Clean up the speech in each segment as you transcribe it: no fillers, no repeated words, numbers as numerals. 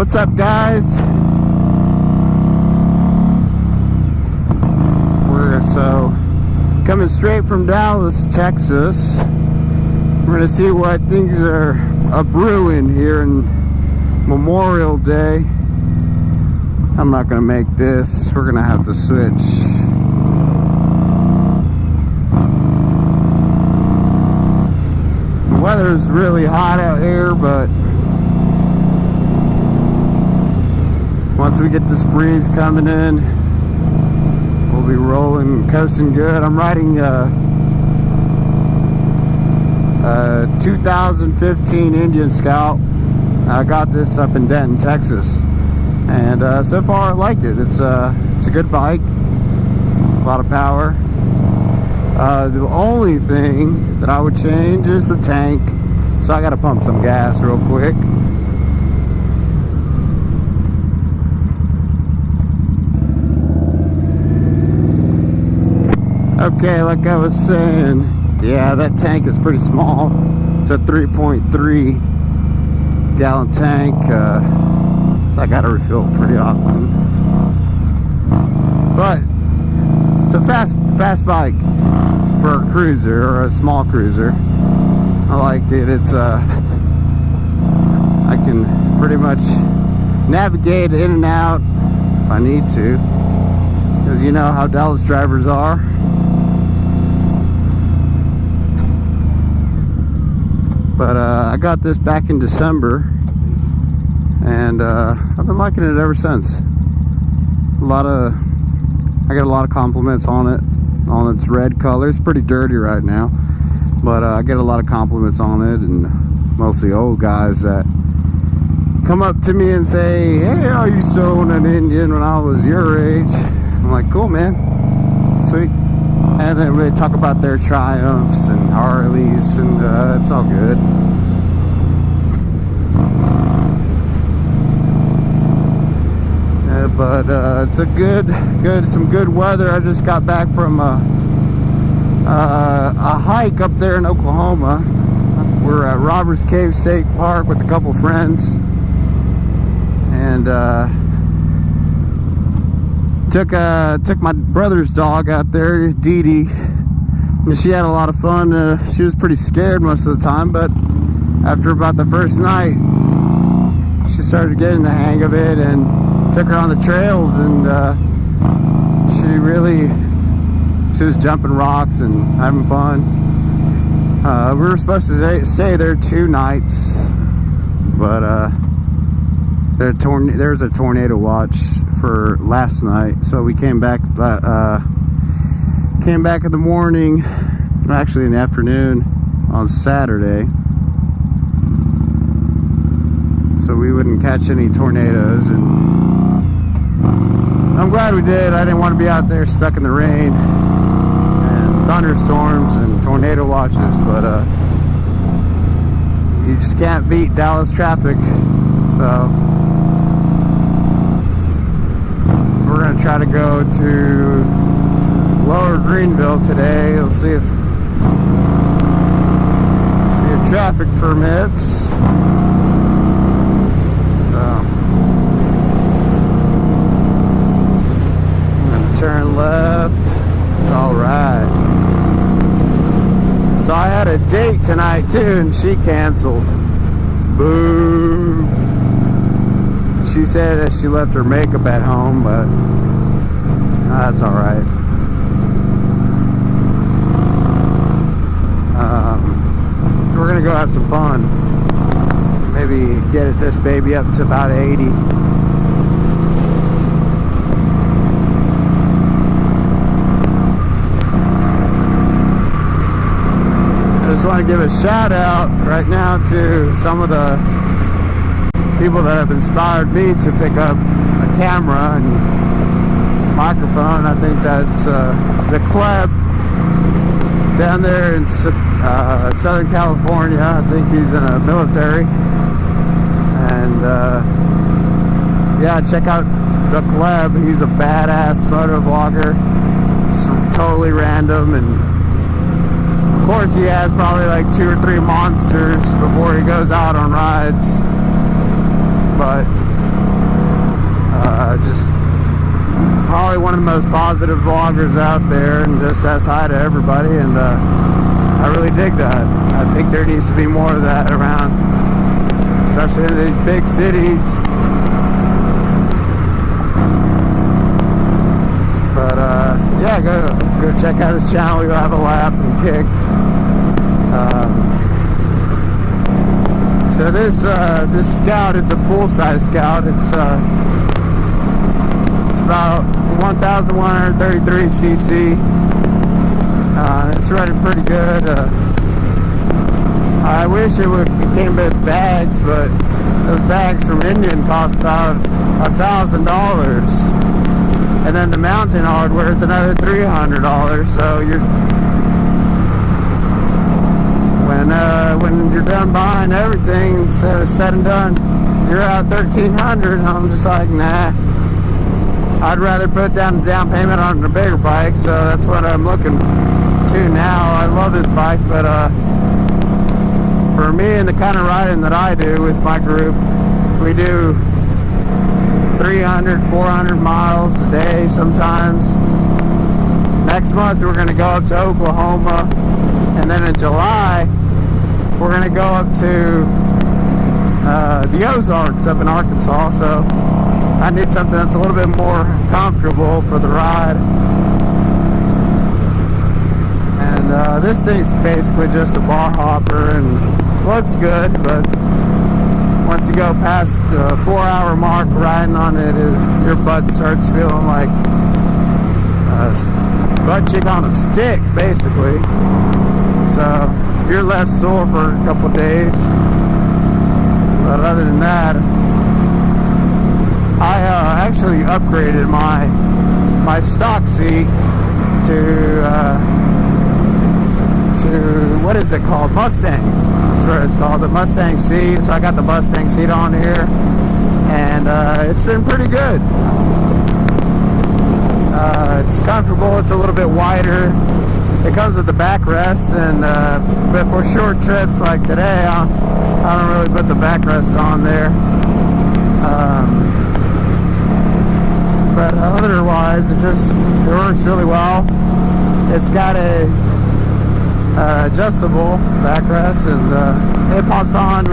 What's up, guys? We're coming straight from Dallas, Texas. We're gonna see what things are a-brewing here in Memorial Day. I'm not gonna make this. We're gonna have to switch. The weather's really hot out here, but once we get this breeze coming in, we'll be rolling, coasting good. I'm riding a 2015 Indian Scout. I got this up in Denton, Texas, and so far I like it. It's a good bike, a lot of power. The only thing that I would change is the tank, so I got to pump some gas real quick. Okay, like I was saying, yeah, that tank is pretty small. It's a 3.3 gallon tank, so I gotta refill it pretty often. But it's a fast bike for a cruiser or a small cruiser. I like it. It's I can pretty much navigate in and out if I need to, because you know how Dallas drivers are. But I got this back in December, and I've been liking it ever since. I got a lot of compliments on it, on its red color. It's pretty dirty right now, but I get a lot of compliments on it, and mostly old guys that come up to me and say, "Hey, I used to own an Indian when I was your age." I'm like, "Cool, man, sweet." And then they talk about their Triumphs and Harleys, and it's all good. But it's some good weather. I just got back from a hike up there in Oklahoma. We're at Roberts Cave State Park with a couple friends, and took my brother's dog out there, Dee Dee, and she had a lot of fun. She was pretty scared most of the time, but after about the first night, she started getting the hang of it, and took her on the trails, and she was jumping rocks and having fun. We were supposed to stay there 2 nights, but there's a tornado watch for last night, so we came back in the morning, actually in the afternoon on Saturday, so we wouldn't catch any tornadoes. And I'm glad we did. I didn't want to be out there stuck in the rain and thunderstorms and tornado watches, but you just can't beat Dallas traffic. So we're going to try to go to Lower Greenville today. We'll see if traffic permits. Turn left. All right. So I had a date tonight too, and she canceled. Boo. She said that she left her makeup at home, but that's all right. We're gonna go have some fun. Maybe get this baby up to about 80. I just want to give a shout out right now to some of the people that have inspired me to pick up a camera and microphone. I think that's the Club down there in Southern California. I think he's in a military, and yeah, check out the Club. He's a badass moto vlogger. It's totally random, and of course he has probably like 2 or 3 monsters before he goes out on rides, but just probably one of the most positive vloggers out there, and just says hi to everybody, and I really dig that. I think there needs to be more of that around, especially in these big cities. But yeah, go check out his channel. You'll have a laugh and kick. So this Scout is a full-size Scout. It's about 1,133 cc. It's running pretty good. I wish it came with bags, but those bags from Indian cost about $1,000, and then the mountain hardware is another $300. So when you're done buying everything, said and done, you're at $1,300. I'm just like, nah. I'd rather put down the down payment on a bigger bike, so that's what I'm looking to now. I love this bike, but for me and the kind of riding that I do with my group, we do 300, 400 miles a day sometimes. Next month we're going to go up to Oklahoma, and then in July we're going to go up to the Ozarks up in Arkansas. So I need something that's a little bit more comfortable for the ride. And this thing's basically just a bar hopper and looks good, but once you go past the 4-hour mark riding on it, your butt starts feeling like butt cheek on a stick, basically. So you're left sore for a couple days. But other than that, I actually upgraded my stock seat to what is it called? Mustang. That's what it's called, the Mustang seat. So I got the Mustang seat on here, and it's been pretty good. It's comfortable. It's a little bit wider. It comes with the backrest, and but for short trips like today, I don't really put the backrest on there. But otherwise, it works really well. It's got a adjustable backrest, and it pops on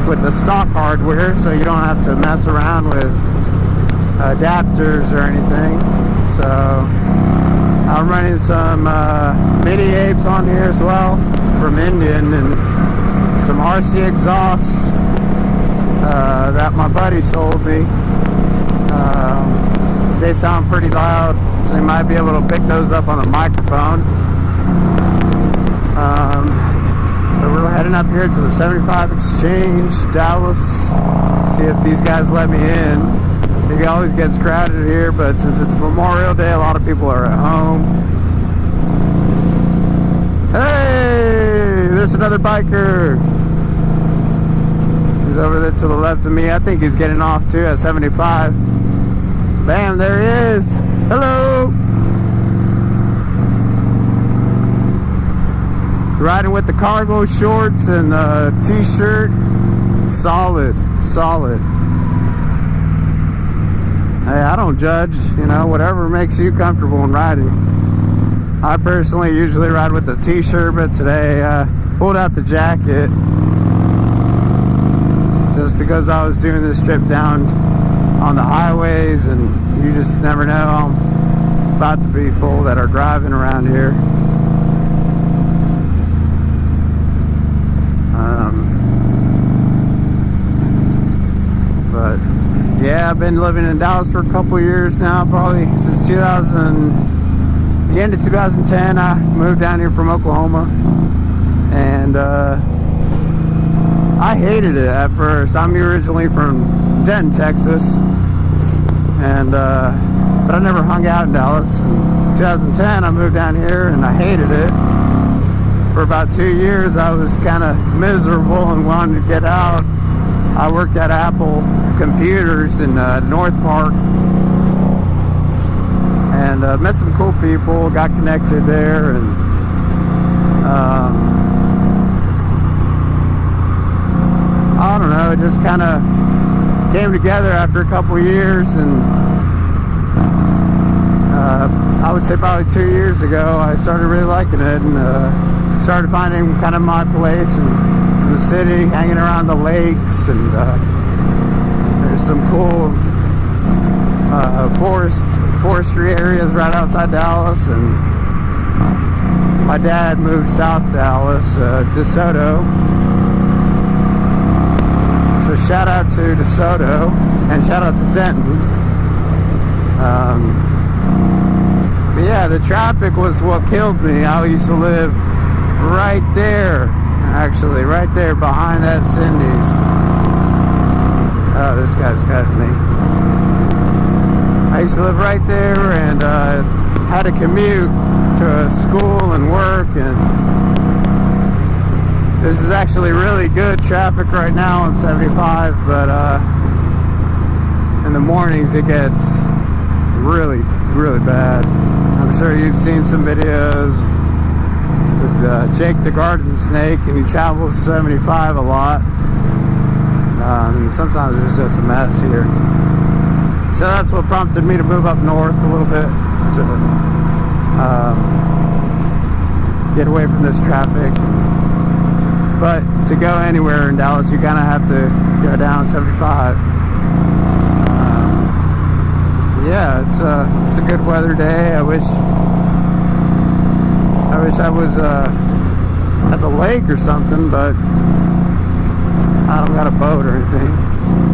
with the stock hardware, so you don't have to mess around with adapters or anything. So I'm running some mini apes on here as well from Indian, and some RC exhausts that my buddy sold me. They sound pretty loud, so you might be able to pick those up on the microphone. So we're heading up here to the 75 Exchange, Dallas. See if these guys let me in. It always gets crowded here, but since it's Memorial Day, a lot of people are at home. Hey, there's another biker. He's over there to the left of me. I think he's getting off too at 75. Bam, there he is. Hello. Riding with the cargo shorts and the t-shirt. Solid. Hey, I don't judge, whatever makes you comfortable in riding. I personally usually ride with the t-shirt, but today I pulled out the jacket just because I was doing this trip down on the highways, and you just never know about the people that are driving around here. But yeah, I've been living in Dallas for a couple years now, probably since the end of 2010. I moved down here from Oklahoma, and I hated it at first. I'm originally from Denton, Texas, and but I never hung out in Dallas. In 2010, I moved down here, and I hated it. For about 2 years, I was kind of miserable and wanted to get out. I worked at Apple Computers in North Park, and met some cool people, got connected there, and I don't know, it just kind of came together after a couple years, and I would say probably 2 years ago I started really liking it, and started finding kind of my place in the city, hanging around the lakes, and there's some cool forestry areas right outside Dallas. And my dad moved south Dallas, DeSoto. So shout out to DeSoto, and shout out to Denton. But yeah, the traffic was what killed me. I used to live right there, actually, right there behind that Cindy's. Oh, this guy's cutting me. I used to live right there, and had to commute to school and work, and this is actually really good traffic right now on 75, but in the mornings it gets really, really bad. I'm sure you've seen some videos with Jake the Garden Snake, and he travels 75 a lot. And sometimes it's just a mess here. So that's what prompted me to move up north a little bit to get away from this traffic. But to go anywhere in Dallas, you kind of have to go down 75. Yeah, it's a good weather day. I wish I was at the lake or something, but I don't got a boat or anything.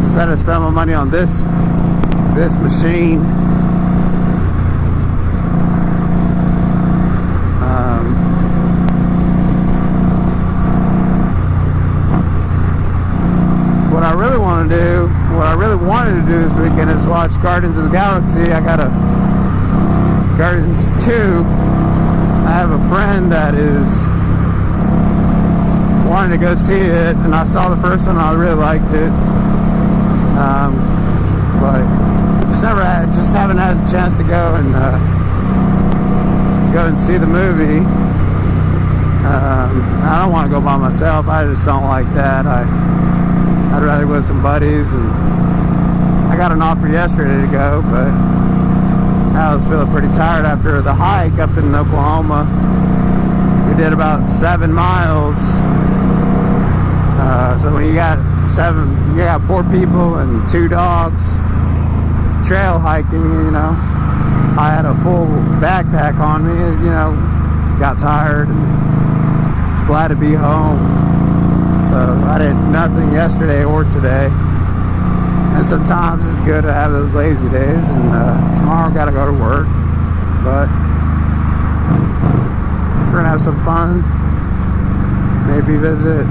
Decided to spend my money on this machine. What I really wanted to do this weekend is watch Guardians of the Galaxy. I got a Guardians 2. I have a friend that is wanting to go see it, and I saw the first one. I really liked it, but just haven't had the chance to go and see the movie. I don't want to go by myself. I just don't like that. I'd rather go with some buddies, and I got an offer yesterday to go, but I was feeling pretty tired after the hike up in Oklahoma. We did about 7 miles. So when you got 4 people and 2 dogs trail hiking, you know, I had a full backpack on me, you know, got tired and was glad to be home. So I did nothing yesterday or today. And sometimes it's good to have those lazy days, and tomorrow I gotta go to work. But we're gonna have some fun. Maybe visit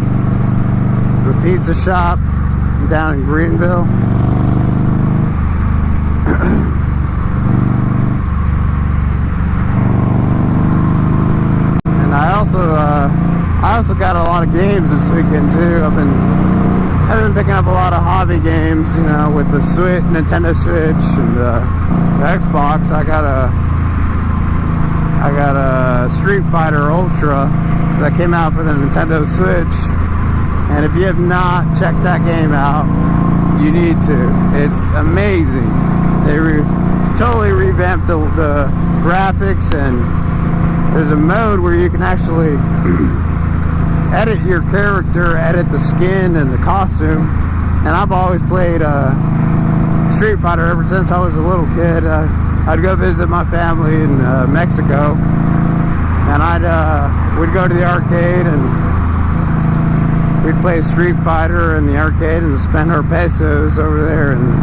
the pizza shop down in Greenville. And I also got a lot of games this weekend too. I've been picking up a lot of hobby games, you know, with the Nintendo Switch and the Xbox. I got a Street Fighter Ultra that came out for the Nintendo Switch, and if you have not checked that game out, you need to. It's amazing. They totally revamped the graphics, and there's a mode where you can actually edit your character, edit the skin and the costume. And I've always played Street Fighter ever since I was a little kid. I'd go visit my family in Mexico, and we'd go to the arcade, and we'd play Street Fighter in the arcade and spend our pesos over there. And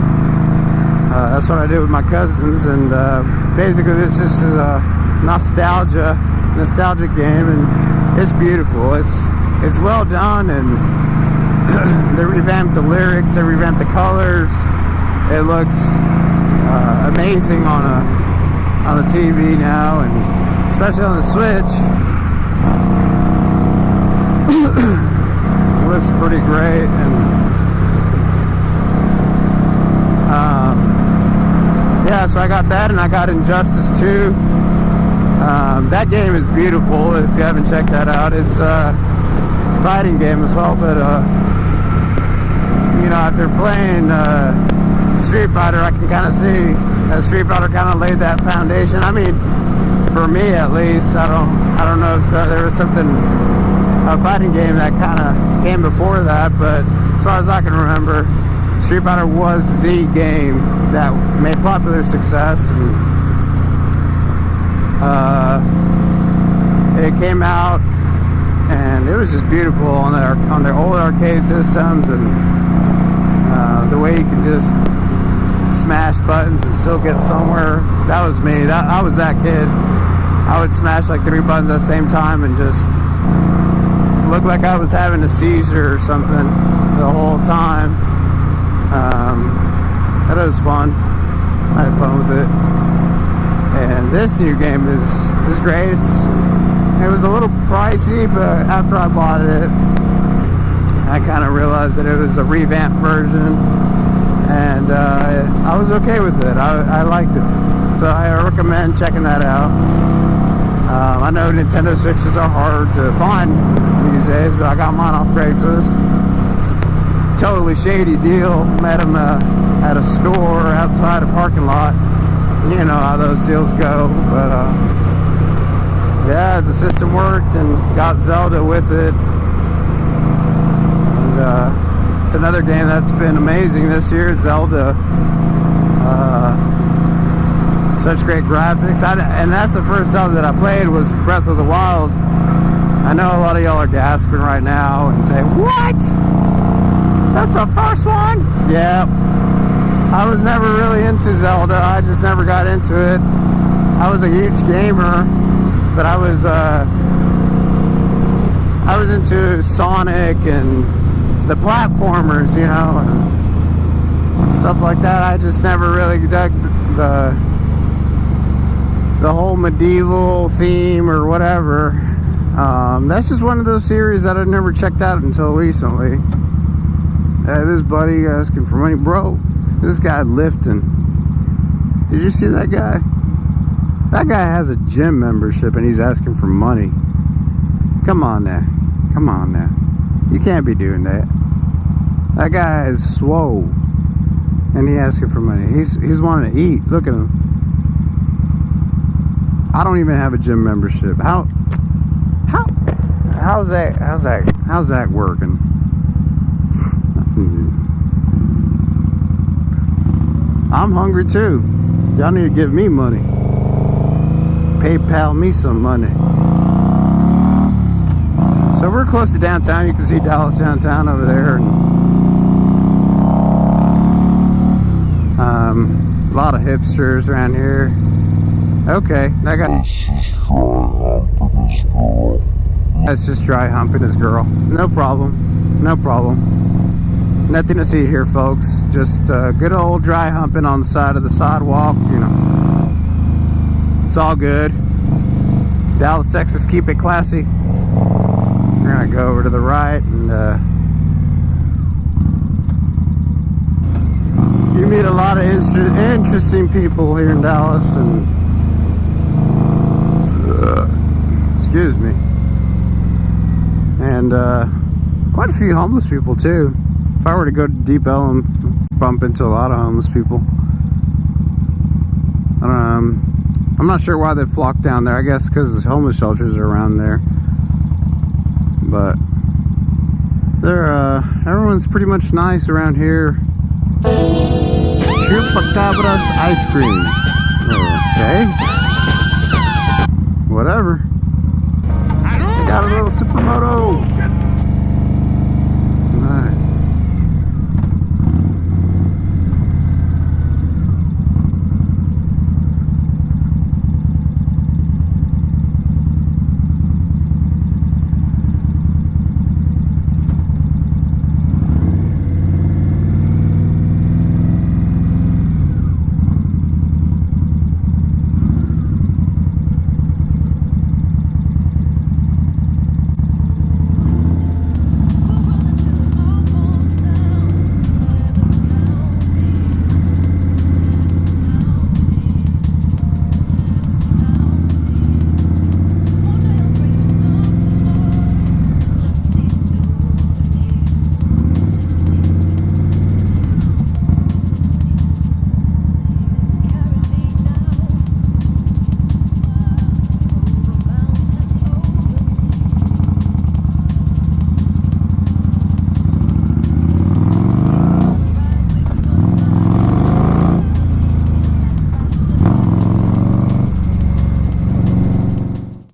that's what I did with my cousins. And basically this just is a nostalgic game, and it's beautiful. It's well done, and they revamped the lyrics, they revamped the colors. It looks amazing on the TV now, and especially on the Switch. It looks pretty great. And yeah, so I got that, and I got Injustice 2. That game is beautiful. If you haven't checked that out, it's a fighting game as well, but you know, I've after playing Street Fighter, I can kind of see that Street Fighter kind of laid that foundation. I mean, for me at least, I don't know if there was something, a fighting game that kind of came before that, but as far as I can remember, Street Fighter was the game that made popular success. And it came out, and it was just beautiful on their old arcade systems, and the way you can just smash buttons and still get somewhere. That was me. I was that kid. I would smash like 3 buttons at the same time and just look like I was having a seizure or something the whole time. That was fun. I had fun with it. And this new game is great. It was a little pricey, but after I bought it, I kind of realized that it was a revamped version, and I was okay with it. I liked it, so I recommend checking that out. I know Nintendo Switches are hard to find these days, but I got mine off Craigslist. Totally shady deal. Met him at a store outside a parking lot. You know how those deals go, but yeah, the system worked, and got Zelda with it. And it's another game that's been amazing this year, Zelda. Such great graphics. And that's the first Zelda that I played, was Breath of the Wild. I know a lot of y'all are gasping right now and say, what? That's the first one? Yeah. I was never really into Zelda. I just never got into it. I was a huge gamer, but I was into Sonic and the platformers, you know, and stuff like that. I just never really dug the whole medieval theme or whatever. That's just one of those series that I never checked out until recently. This buddy asking for money, bro. This guy lifting. Did you see that guy? That guy has a gym membership and he's asking for money. Come on now. Come on now. You can't be doing that. That guy is swole. And he asking for money. He's wanting to eat. Look at him. I don't even have a gym membership. How's that working? I'm hungry too. Y'all need to give me money. PayPal me some money. So we're close to downtown. You can see Dallas downtown over there. And, a lot of hipsters around here. Okay, that guy. That's just dry humping his girl. No problem. No problem. Nothing to see here, folks. Just good old dry humping on the side of the sidewalk, you know. It's all good. Dallas, Texas, keep it classy. We're gonna go over to the right, and you meet a lot of interesting people here in Dallas, and excuse me, and quite a few homeless people too. If I were to go to Deep Ellum, bump into a lot of homeless people. I'm not sure why they flocked down there. I guess because the homeless shelters are around there. But they're everyone's pretty much nice around here. Chupacabras ice cream. Okay. Whatever. Got a little supermoto.